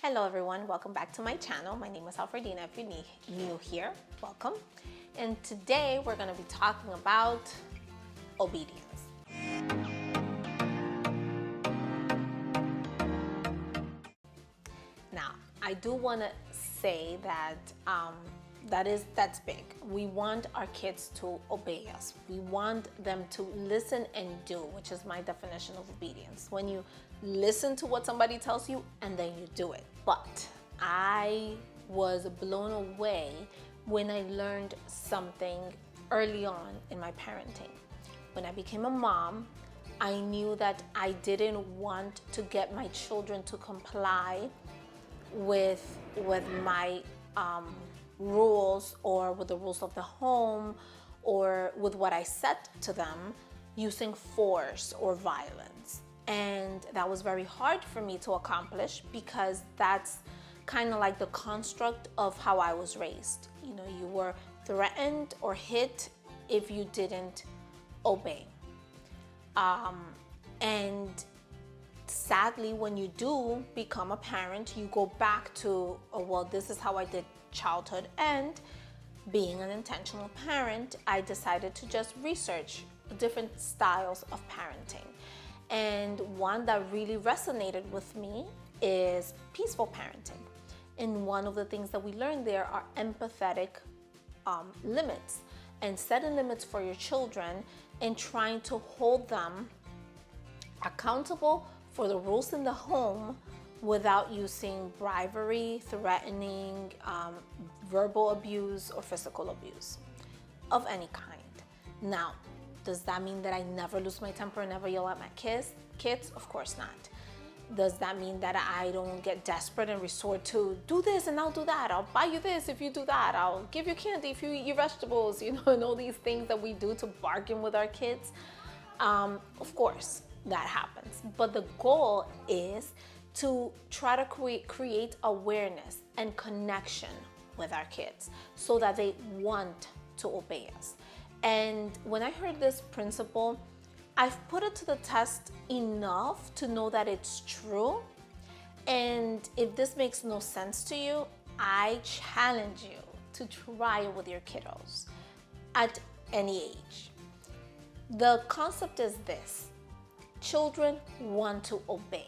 Hello everyone, welcome back to my channel. My name is Alfredina. If you're new here, welcome. And today we're going to be talking about obedience. Now, I do want to say that that's big. We want our kids to obey us. We want them to listen and do, which is my definition of obedience. When you listen to what somebody tells you and then you do it. But I was blown away when I learned something early on in my parenting. When I became a mom, I knew that I didn't want to get my children to comply with my rules or with the rules of the home or with what I said to them using force or violence. And that was very hard for me to accomplish because that's kind of like the construct of how I was raised. You know, you were threatened or hit if you didn't obey. And sadly, when you do become a parent, you go back to, oh, well, this is how I did childhood. And being an intentional parent, I decided to just research different styles of parenting. And one that really resonated with me is peaceful parenting. And one of the things that we learned there are empathetic limits, and setting limits for your children and trying to hold them accountable for the rules in the home without using bribery, threatening, verbal abuse, or physical abuse of any kind. Now, does that mean that I never lose my temper and never yell at my kids? Of course not. Does that mean that I don't get desperate and resort to do this and I'll do that? I'll buy you this if you do that. I'll give you candy if you eat your vegetables, and all these things that we do to bargain with our kids. Of course, that happens. But the goal is to try to create awareness and connection with our kids so that they want to obey us. And when I heard this principle, I've put it to the test enough to know that it's true. And if this makes no sense to you, I challenge you to try it with your kiddos at any age. The concept is this: children want to obey.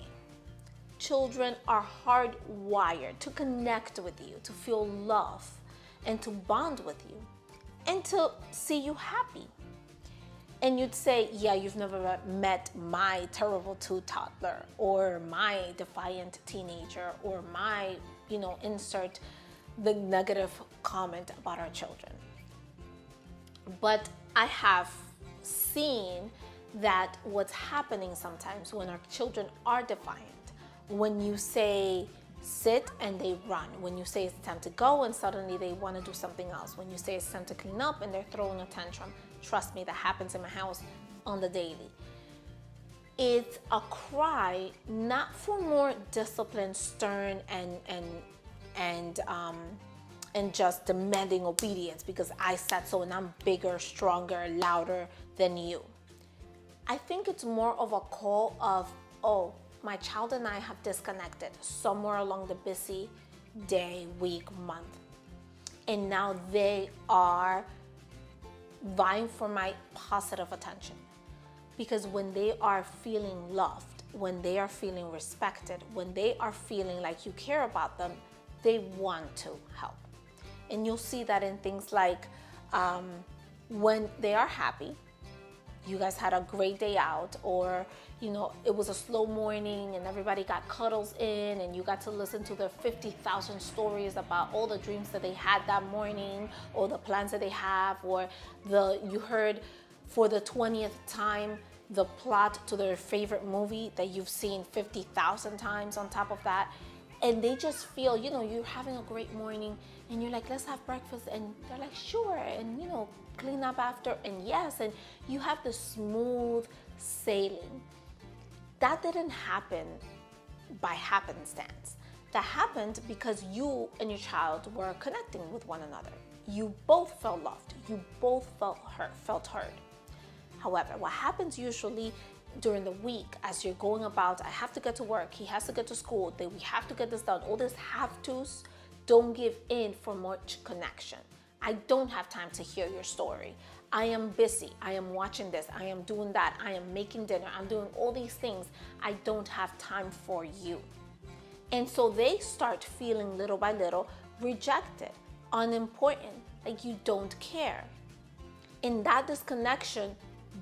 Children are hardwired to connect with you, to feel love, and to bond with you, and to see you happy. And you'd say, yeah, you've never met my terrible toddler, or my defiant teenager, or my, insert the negative comment about our children. But I have seen that what's happening sometimes when our children are defiant, when you say sit and they run, when you say it's time to go and suddenly they want to do something else, when you say it's time to clean up and they're throwing a tantrum. Trust me, that happens in my house on the daily. It's a cry not for more discipline, stern and just demanding obedience because I said so and I'm bigger, stronger, louder than you. I think it's more of a call of, oh, my child and I have disconnected somewhere along the busy day, week, month. And now they are vying for my positive attention. Because when they are feeling loved, when they are feeling respected, when they are feeling like you care about them, they want to help. And you'll see that in things like when they are happy, you guys had a great day out, or it was a slow morning and everybody got cuddles in and you got to listen to their 50,000 stories about all the dreams that they had that morning, or the plans that they have, or you heard for the 20th time the plot to their favorite movie that you've seen 50,000 times on top of that. And they just feel, you're having a great morning and you're like, let's have breakfast. And they're like, sure. And, clean up after. And yes, and you have the smooth sailing. That didn't happen by happenstance. That happened because you and your child were connecting with one another. You both felt loved. You both felt heard. However, what happens usually during the week as you're going about, I have to get to work, he has to get to school, we have to get this done, all this have to's, don't give in for much connection. I don't have time to hear your story. I am busy. I am watching this. I am doing that. I am making dinner. I'm doing all these things. I don't have time for you. And so they start feeling little by little rejected, unimportant, like you don't care. And that disconnection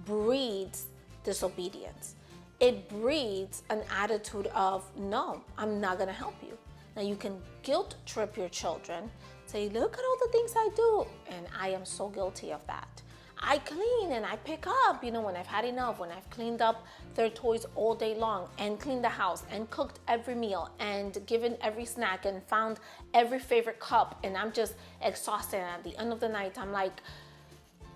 breeds disobedience. It breeds an attitude of, no, I'm not going to help you. Now you can guilt trip your children, say, look at all the things I do. And I am so guilty of that. I clean and I pick up, when I've had enough, when I've cleaned up their toys all day long and cleaned the house and cooked every meal and given every snack and found every favorite cup, and I'm just exhausted. And at the end of the night, I'm like,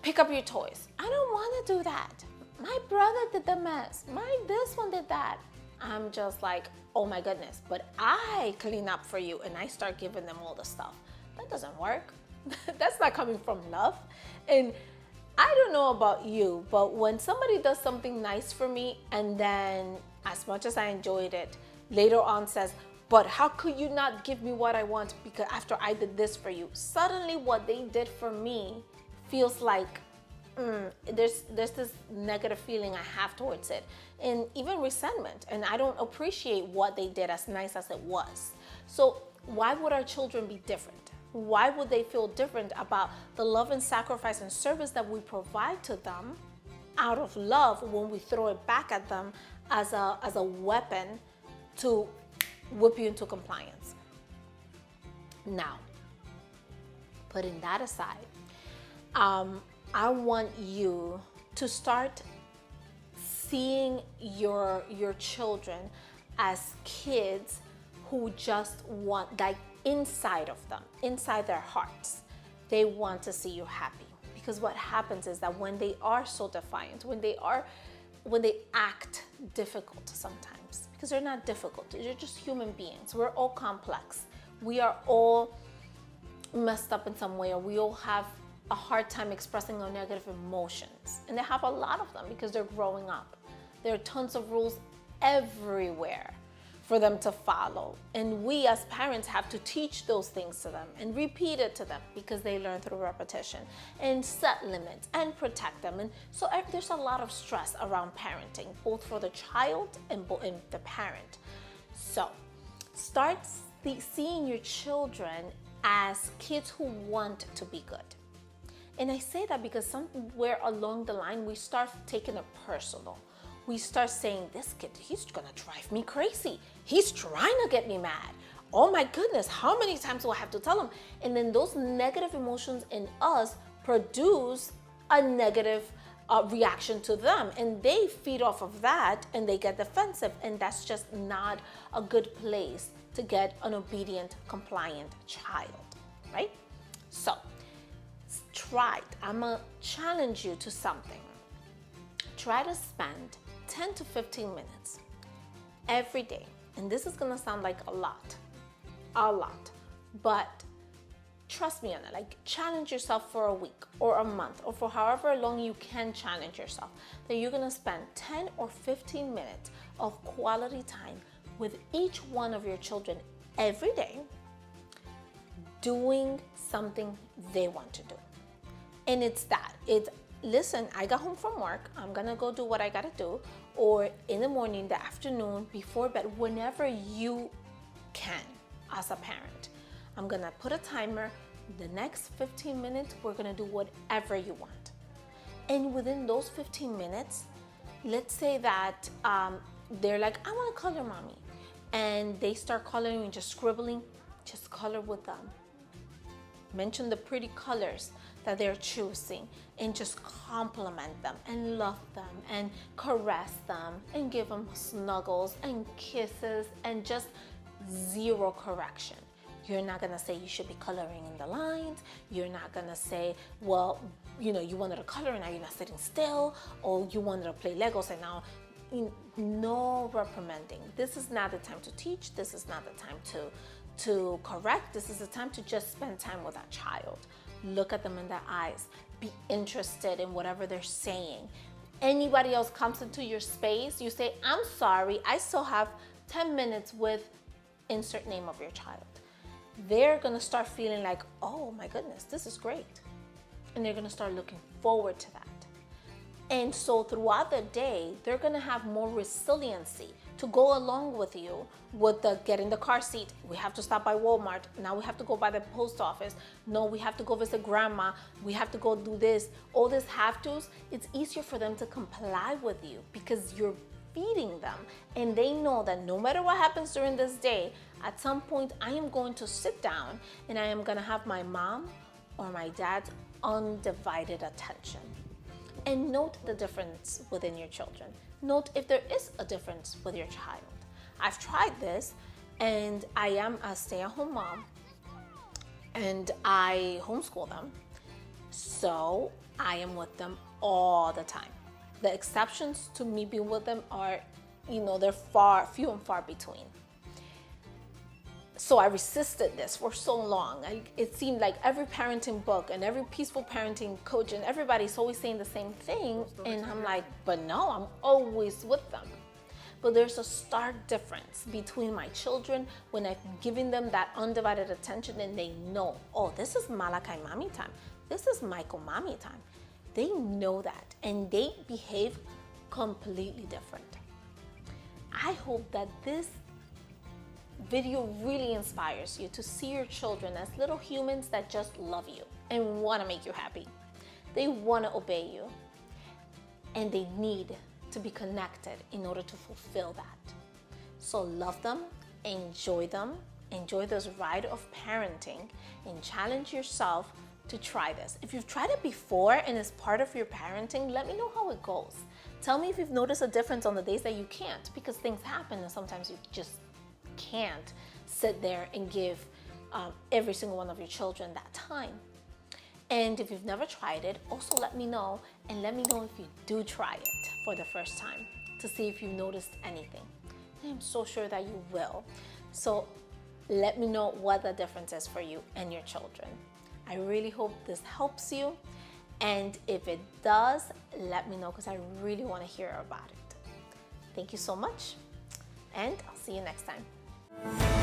pick up your toys. I don't want to do that. My brother did the mess. This one did that. I'm just like, oh my goodness, but I clean up for you and I start giving them all the stuff. That doesn't work. That's not coming from love. And I don't know about you, but when somebody does something nice for me and then, as much as I enjoyed it, later on says, but how could you not give me what I want because after I did this for you? Suddenly what they did for me feels like there's this negative feeling I have towards it, and even resentment, and I don't appreciate what they did as nice as it was. So why would our children be different? Why would they feel different about the love and sacrifice and service that we provide to them out of love when we throw it back at them as a weapon to whip you into compliance? Now, putting that aside, I want you to start seeing your children as kids who just want, like, inside of them, inside their hearts, they want to see you happy. Because what happens is that when they are so defiant, when they act difficult sometimes, because they're not difficult, they're just human beings. We're all complex. We are all messed up in some way, or we all have a hard time expressing our negative emotions. And they have a lot of them because they're growing up. There are tons of rules everywhere for them to follow. And we as parents have to teach those things to them and repeat it to them because they learn through repetition, and set limits and protect them. And so there's a lot of stress around parenting, both for the child and the parent. So start seeing your children as kids who want to be good. And I say that because somewhere along the line, we start taking it personal. We start saying, this kid, he's gonna drive me crazy. He's trying to get me mad. Oh my goodness, how many times do I have to tell him? And then those negative emotions in us produce a negative reaction to them. And they feed off of that and they get defensive. And that's just not a good place to get an obedient, compliant child, right? So try it. I'm gonna challenge you to something. Try to spend 10 to 15 minutes every day. And this is gonna sound like a lot, but trust me on it. Like, challenge yourself for a week or a month or for however long you can challenge yourself, that you're gonna spend 10 or 15 minutes of quality time with each one of your children every day, doing something they want to do. And it's listen, I got home from work, I'm gonna go do what I gotta do, or in the morning, the afternoon, before bed, whenever you can as a parent. I'm gonna put a timer. The next 15 minutes, we're gonna do whatever you want. And within those 15 minutes, let's say that they're like, I wanna color, mommy. And they start coloring and just scribbling, just color with them. Mention the pretty colors that they're choosing and just compliment them and love them and caress them and give them snuggles and kisses and just zero correction. You're not gonna say you should be coloring in the lines. You're not gonna say, well, you wanted to color and now you're not sitting still, or you wanted to play Legos and now, no reprimanding. This is not the time to teach. This is not the time to correct. This is the time to just spend time with that child. Look at them in their eyes. Be interested in whatever they're saying anybody else comes into your space, you say, I'm sorry, I still have 10 minutes with insert name of your child. They're gonna start feeling like, oh my goodness, this is great. And they're gonna start looking forward to that. And so throughout the day, they're gonna have more resiliency to go along with you with the getting the car seat. We have to stop by Walmart. Now we have to go by the post office. No, we have to go visit grandma. We have to go do this. All this have to's. It's easier for them to comply with you because you're feeding them. And they know that no matter what happens during this day, at some point I am going to sit down and I am gonna have my mom or my dad's undivided attention. And note the difference within your children. Note if there is a difference with your child. I've tried this, and I am a stay-at-home mom, and I homeschool them. So I am with them all the time. The exceptions to me being with them are, they're few and far between. So I resisted this for so long. It seemed like every parenting book and every peaceful parenting coach and everybody's always saying the same thing. And I'm like, but no, I'm always with them. But there's a stark difference between my children when I'm giving them that undivided attention and they know, oh, this is Malachi mommy time. This is Michael mommy time. They know that and they behave completely different. I hope that this video really inspires you to see your children as little humans that just love you and want to make you happy. They want to obey you and they need to be connected in order to fulfill that. So love them, enjoy this ride of parenting, and challenge yourself to try this. If you've tried it before and it's part of your parenting, let me know how it goes. Tell me if you've noticed a difference on the days that you can't, because things happen and sometimes you just can't sit there and give every single one of your children that time. And if you've never tried it, also let me know, and let me know if you do try it for the first time to see if you noticed anything. I'm so sure that you will. So let me know what the difference is for you and your children. I really hope this helps you, and if it does, let me know because I really want to hear about it. Thank you so much, and I'll see you next time.